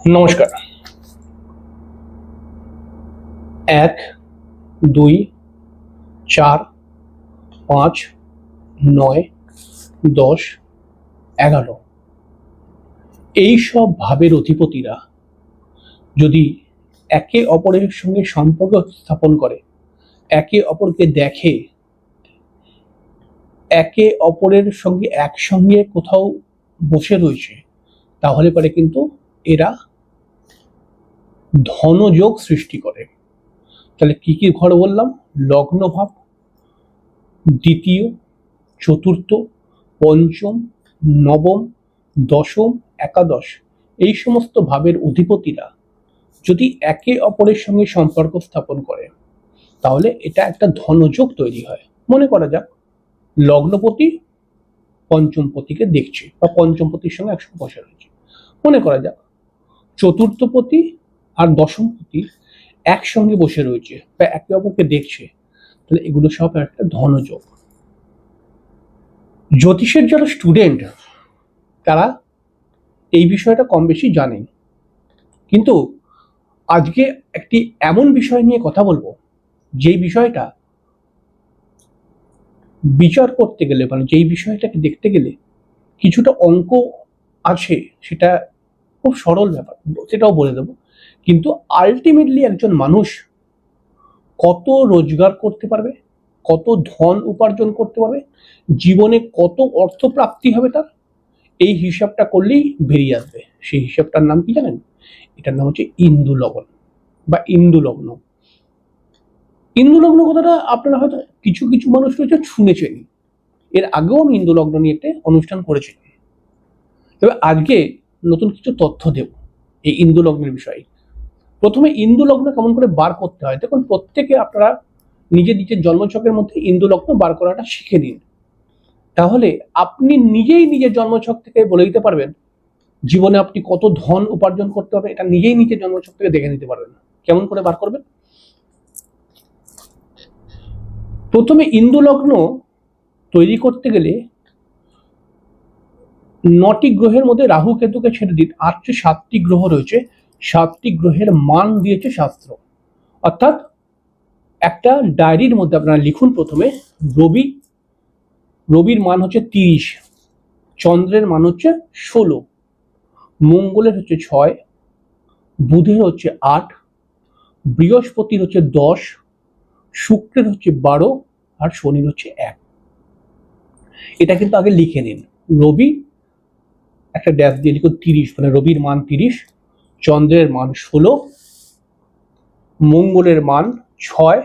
নমস্কার। ১, ২, ৪, ৫, ৯, ১০, ১১ এই সব ভাবের অধিপতিরা যদি একে অপরের সঙ্গে সম্পর্ক স্থাপন করে, একে অপরকে দেখে, একে অপরের সঙ্গে একসঙ্গে কোথাও বসে রয়েছে, তাহলে পরে কিন্তু এরা ধনযোগ সৃষ্টি করে। তাহলে কি কি ঘর বললাম? লগ্ন ভাব, দ্বিতীয়, চতুর্থ, পঞ্চম, নবম, দশম, একাদশ এই সমস্ত ভাবের অধিপতিরা যদি একে অপরের সঙ্গে সম্পর্ক স্থাপন করে, তাহলে এটা একটা ধনযোগ তৈরি হয়। মনে করা যাক লগ্নপতি পঞ্চমপতিকে দেখছে বা পঞ্চমপতির সঙ্গে একসঙ্গে বসে রয়েছে। মনে করা যাক চতুর্থপতি আর দশমপতি একসঙ্গে বসে রয়েছে বা একে অপরকে দেখছে, তাহলে এগুলো সব একটা ধনযোগ। জ্যোতিষের যারা স্টুডেন্ট তারা এই বিষয়টা কম বেশি জানেন, কিন্তু আজকে একটি এমন বিষয় নিয়ে কথা বলবো যেই বিষয়টা বিচার করতে গেলে, মানে যেই বিষয়টাকে দেখতে গেলে কিছুটা অঙ্ক আছে, সেটা খুব সরল ব্যাপার, সেটাও বলে দেবো। কিন্তু আলটিমেটলি একজন মানুষ কত রোজগার করতে পারবে, কত ধন উপার্জন করতে পারবে, জীবনে কত অর্থ প্রাপ্তি হবে তার, এই হিসাবটা করলেই বেরিয়ে আসবে। সেই হিসাবটার নাম কি জানেন? এটার নাম হচ্ছে ইন্দু লগ্ন বা ইন্দু লগ্ন। ইন্দু লগ্ন কথাটা আপনারা হয়তো কিছু কিছু মানুষ রয়েছে শুনেছেন। এর আগেও আমি ইন্দু লগ্ন নিয়ে একটা অনুষ্ঠান করেছিলাম। তবে আজকে নতুন কিছু তথ্য দেব এই ইন্দু লগ্নের বিষয়ে। প্রথমে ইন্দু লগ্ন কেমন করে বার করতে হয়, দেখুন প্রত্যেকে আপনারা নিজের নিজের জন্মছকের মধ্যে ইন্দু লগ্ন বার করাটা শিখে নিন। তাহলে আপনি নিজেই নিজের জন্মছক থেকে বলে দিতে পারবেন জীবনে আপনি কত ধন উপার্জন করতে হবে, এটা নিজেই নিজের জন্মছক থেকে দেখে নিতে পারবেন। কেমন করে বার করবেন? প্রথমে ইন্দু লগ্ন তৈরি করতে গেলে ৯টি গ্রহের মধ্যে রাহু কেতুকে ছেড়ে দিন, আর যে 7টি গ্রহ রয়েছে 7টি গ্রহের মান দিয়েছে শাস্ত্র। অর্থাৎ একটা ডায়েরির মধ্যে আপনারা লিখুন প্রথমে রবির মান হচ্ছে 30, চন্দ্রের মান হচ্ছে 16, মঙ্গলের হচ্ছে 6, বুধের হচ্ছে 8, বৃহস্পতির হচ্ছে 10, শুক্রের হচ্ছে 12 আর শনির হচ্ছে 1। এটা কিন্তু আগে লিখে নিন। রবি একটা ড্যাশ দিয়ে লিখুন 30, মানে রবির মান 30, চন্দ্রের মান 16, মঙ্গলের মান 6,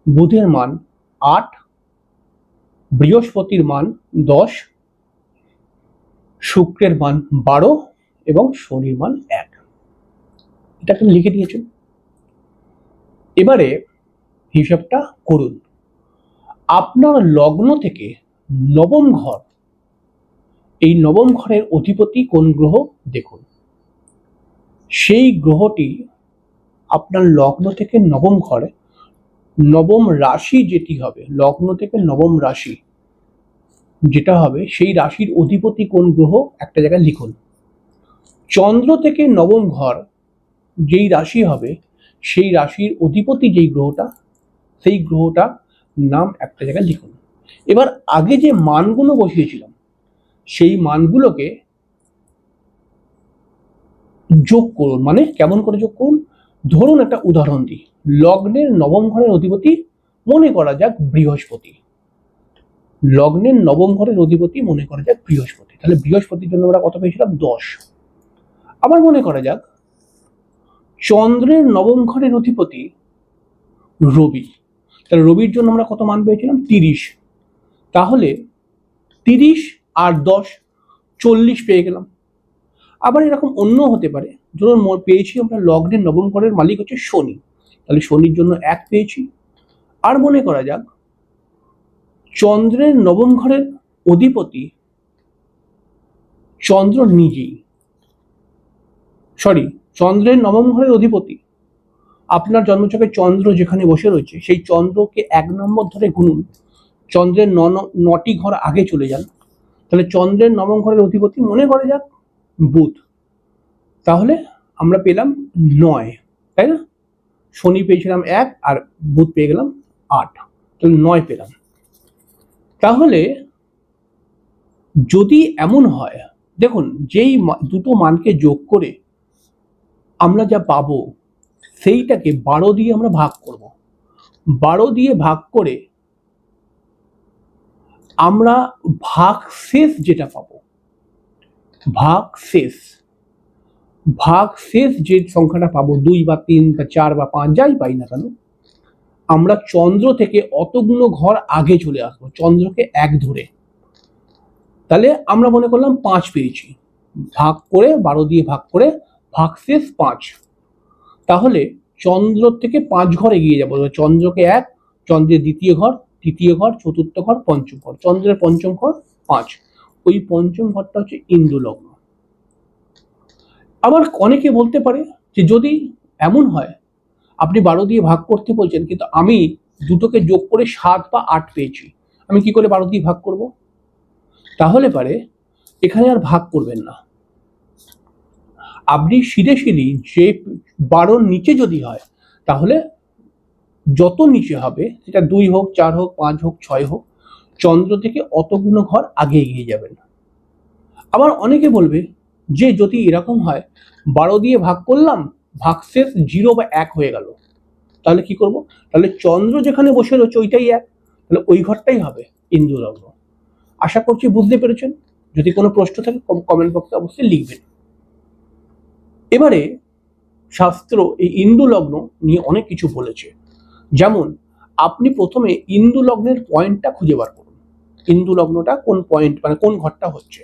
বুধের মান 8, বৃহস্পতির মান 10, শুক্রের মান 12 এবং শনির মান 1। এটা আপনি লিখে দিয়েছেন। এবারে হিসাবটা করুন। আপনার লগ্ন থেকে নবম ঘর, এই নবম ঘরের অধিপতি কোন গ্রহ দেখুন। সেই গ্রহটি আপনার লগ্ন থেকে নবম ঘরে, নবম রাশি যেটি হবে, লগ্ন থেকে নবম রাশি যেটা হবে, সেই রাশির অধিপতি কোন গ্রহ একটা জায়গায় লিখুন। চন্দ্র থেকে নবম ঘর যেই রাশি হবে, সেই রাশির অধিপতি যেই গ্রহটা, সেই গ্রহটা নাম একটা জায়গায় লিখুন। এবার আগে যে মানগুলো বসিয়েছিলাম সেই মানগুলোকে যোগ করুন। মানে কেমন করে যোগ করুন? ধরুন একটা উদাহরণ দিই। লগ্নের নবম ঘরের অধিপতি মনে করা যাক বৃহস্পতি, লগ্নের নবম ঘরের অধিপতি মনে করা যাক বৃহস্পতি, তাহলে বৃহস্পতির জন্য আমরা কত পেয়েছিলাম? 10। আবার মনে করা যাক চন্দ্রের নবম ঘরের অধিপতি রবি, তাহলে রবির জন্য আমরা কত মান পেয়েছিলাম? 30। তাহলে 30 আর 10 40 পেয়ে গেলাম। আবার এরকম অন্য হতে পারে, ধরুন পেয়েছি আমরা লগ্নের নবম ঘরের মালিক হচ্ছে শনি, তাহলে শনির জন্য 1 পেয়েছি। আর মনে করা যাক চন্দ্রের নবম ঘরের অধিপতি চন্দ্র নিজেই, চন্দ্রের নবম ঘরের অধিপতি আপনার জন্মছকে চন্দ্র যেখানে বসে রয়েছে, সেই চন্দ্রকে 1 নম্বর ধরে গুনুন, চন্দ্রের 9টি ঘর আগে চলে যান, তাহলে চন্দ্রের নবম ঘরের অধিপতি মনে করা যাক বুধ, তাহলে আমরা পেলাম 9, তাই না? শনি পেয়েছিলাম 1 আর বুধ পেয়ে গেলাম 8, তাহলে 9 পেলাম। তাহলে যদি এমন হয়, দেখুন যেই দুটো মানকে যোগ করে আমরা যা পাবো সেইটাকে 12 দিয়ে আমরা ভাগ করব। 12 দিয়ে ভাগ করে আমরা ভাগশেষ যেটা পাবো, ভাগশেষ যে সংখ্যাটা পাবো 2 বা 3 বা 4 বা 5 যাই পাই না কেন, আমরা চন্দ্র থেকে অতগুলো ঘর আগে চলে আসবো, চন্দ্রকে 1 ধরে। তাহলে আমরা মনে করলাম 5 পেয়েছি, ভাগ করে 12 দিয়ে ভাগ করে ভাগশেষ 5। তাহলে চন্দ্র থেকে 5 ঘর এগিয়ে যাবো। চন্দ্রকে 1, চন্দ্রের দ্বিতীয় ঘর, তৃতীয় ঘর, চতুর্থ ঘর, পঞ্চম ঘর, চন্দ্রের পঞ্চম ঘর 5। ওই পঞ্চম ঘরটা হচ্ছে ইন্দু লগ্ন। আবার অনেকে বলতে পারে যে যদি এমন হয় আপনি 12 দিয়ে ভাগ করতে বলছেন, কিন্তু আমি দুটোকে যোগ করে 7 বা 8 পেয়েছি, আমি কি করে 12 দিয়ে ভাগ করব? তাহলে পারে এখানে আর ভাগ করবেন না, আপনি সিধে যে 12 নিচে যদি হয় তাহলে যত নিচে হবে, সেটা 2 হোক, 4 হোক, 5 হোক, 6 হোক, চন্দ্র থেকে অতগুলো ঘর আগে এগিয়ে যাবেন। আবার অনেকে বলবে যে যদি এরকম হয় 12 দিয়ে ভাগ করলাম, ভাগশেষ 0 বা 1 হয়ে গেল, তাহলে কি করব? তাহলে চন্দ্র যেখানে বসে রয়েছে ওইটাই 1, তাহলে ওই ঘরটাই হবে ইন্দু লগ্ন। আশা করছি বুঝতে পেরেছেন। যদি কোনো প্রশ্ন থাকে কমেন্ট বক্সে অবশ্যই লিখবেন। এবারে শাস্ত্র এই ইন্দু লগ্ন নিয়ে অনেক কিছু বলেছে। যেমন আপনি প্রথমে ইন্দু লগ্নের পয়েন্টটা খুঁজে বার করুন, ইন্দু লগ্নটা কোন পয়েন্ট, মানে কোন ঘরটা হচ্ছে।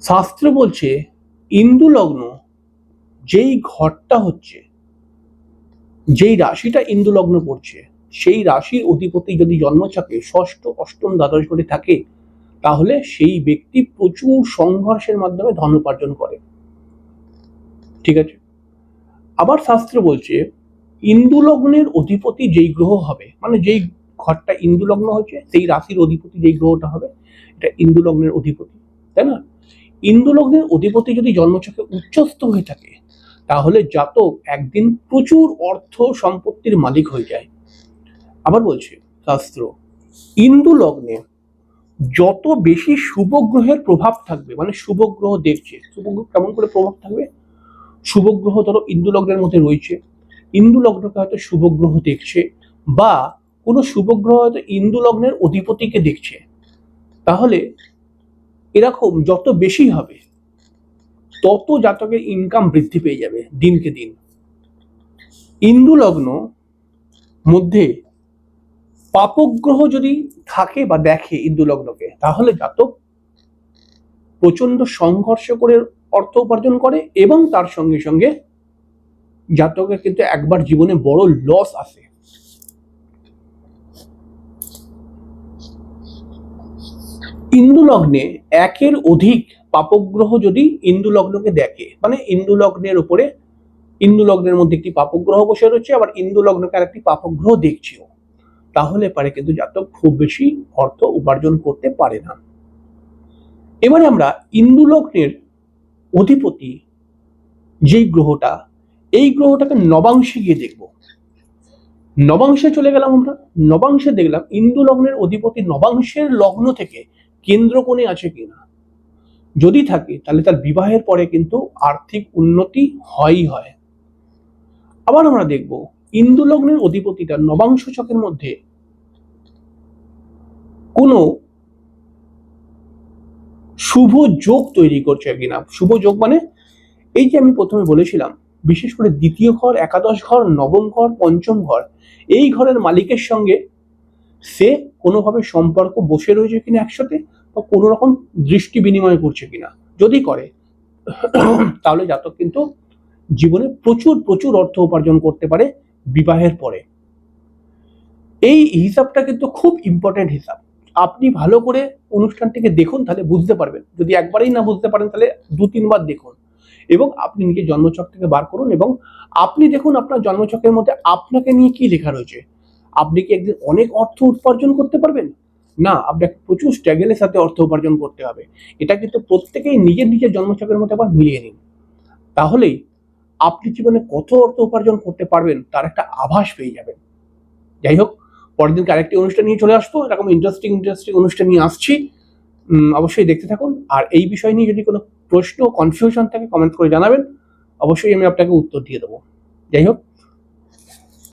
শাস্ত্র বলছে ইন্দু লগ্ন যেই ঘরটা হচ্ছে, যেই রাশিটা ইন্দু লগ্ন পড়ছে, সেই রাশির অধিপতি যদি জন্মছকে ষষ্ঠ, অষ্টম, দ্বাদশ ঘরে থাকে, তাহলে সেই ব্যক্তি প্রচুর সংঘর্ষের মাধ্যমে ধন উপার্জন করে। ঠিক আছে। আবার শাস্ত্র বলছে ইন্দু লগ্নের অধিপতি যেই গ্রহ হবে, মানে যেই ঘরটা ইন্দু লগ্ন হচ্ছে সেই রাশির অধিপতি যেই গ্রহটা হবে, এটা ইন্দু লগ্নের অধিপতি, তাই না? ইন্দু লগ্নের অধিপতি যদি জন্মছকে উচ্চস্থ হয়ে থাকে, তাহলে জাতক একদিন প্রচুর অর্থ সম্পত্তির মালিক হয়ে যায়। আবার বলছে শাস্ত্র ইন্দু লগ্নে যত বেশি শুভ গ্রহের প্রভাব থাকবে, মানে শুভ গ্রহ দেখছে, শুভ গ্রহ কেমন করে প্রভাব থাকবে, শুভ গ্রহ ধরো ইন্দু লগ্নের মধ্যে রয়েছে, ইন্দু লগ্নকে হয়তো শুভ গ্রহ দেখছে, বা কোনো শুভ গ্রহ হয়তো ইন্দু লগ্নের অধিপতিকে দেখছে, তাহলে এরকম যত বেশি হবে তত জাতকের ইনকাম বৃদ্ধি পেয়ে যাবে দিনকে দিন। ইন্দু লগ্ন মধ্যে পাপগ্রহ যদি থাকে বা দেখে ইন্দু লগ্নকে, তাহলে জাতক প্রচন্ড সংঘর্ষ করে অর্থ উপার্জন করে, এবং তার সঙ্গে সঙ্গে জাতকের কিন্তু একবার জীবনে বড় লস আসে। ইন্দু লগ্নে একের অধিক পাপগ্রহ যদি ইন্দু লগ্নকে দেখে, মানে ইন্দু লগ্নের উপরে, ইন্দু লগ্নের মধ্যে একটি পাপগ্রহ বসে রয়েছে, আবার ইন্দু লগ্নকে আর একটি পাপগ্রহ দেখছেও, তাহলে পারে কিন্তু জাতক খুব বেশি অর্থ উপার্জন করতে পারে না। এবারে আমরা ইন্দু লগ্নের অধিপতি যেই গ্রহটা, এই গ্রহটাকে নবাংশে গিয়ে দেখব। নবাংশে চলে গেলাম আমরা, নবাংশে দেখলাম ইন্দু লগ্নের অধিপতি নবাংশের লগ্ন থেকে কেন্দ্র কোণে আছে কিনা, যদি থাকে তাহলে তার বিবাহের পরে কিন্তু আর্থিক উন্নতি হয়ই হয়। আবার আমরা দেখব ইন্দু লগ্নের অধিপতিটা নবাংশ ছকের মধ্যে কোনো শুভ যোগ তৈরি করছে কিনা। শুভ যোগ মানে এই যে আমি প্রথমে বলেছিলাম, বিশেষ করে দ্বিতীয় ঘর, একাদশ ঘর, নবম ঘর, পঞ্চম ঘর, এই ঘরের মালিকের সঙ্গে সে কোনোভাবে সম্পর্ক বসে রয়েছে কিনা একসাথে, বা কোনো রকম দৃষ্টি বিনিময় করছে কিনা। যদি করে তাহলে জাতক কিন্তু জীবনে প্রচুর প্রচুর অর্থ উপার্জন করতে পারে বিবাহের পরে। এই হিসাবটা কিন্তু খুব ইম্পর্টেন্ট হিসাব। আপনি ভালো করে অনুষ্ঠানটিকে দেখুন, তাহলে বুঝতে পারবেন। যদি একবারেই না বুঝতে পারেন তাহলে 2-3 বার দেখুন, এবং আপনি নিজের জন্মছক থেকে বার করুন, এবং আপনি দেখুন আপনার জন্মছকের মধ্যে আপনাকে নিয়ে কি লেখা রয়েছে। আপনি কি একদিন অনেক অর্থ উপার্জন করতে পারবেন? না, আপনাকে প্রচুর স্ট্রাগলের সাথে অর্থ উপার্জন করতে হবে। এটা কিন্তু প্রত্যেকেই নিজের নিজের জন্মছকের মধ্যে আবার মিলিয়ে নিন। তাহলেই আপনি জীবনে কত অর্থ উপার্জন করতে পারবেন তার একটা আভাস পেয়ে যাবেন। যাই হোক, পরের দিনকে আরেকটি অনুষ্ঠান নিয়ে চলে আসবো, এরকম ইন্টারেস্টিং অনুষ্ঠান নিয়ে আসছি। অবশ্যই দেখতে থাকুন। আর এই বিষয় নিয়ে যদি কোনো প্রশ্ন কনফিউশন থাকে কমেন্ট করে জানাবেন, অবশ্যই আমি আপনাকে উত্তর দিয়ে দেবো। যাই হোক,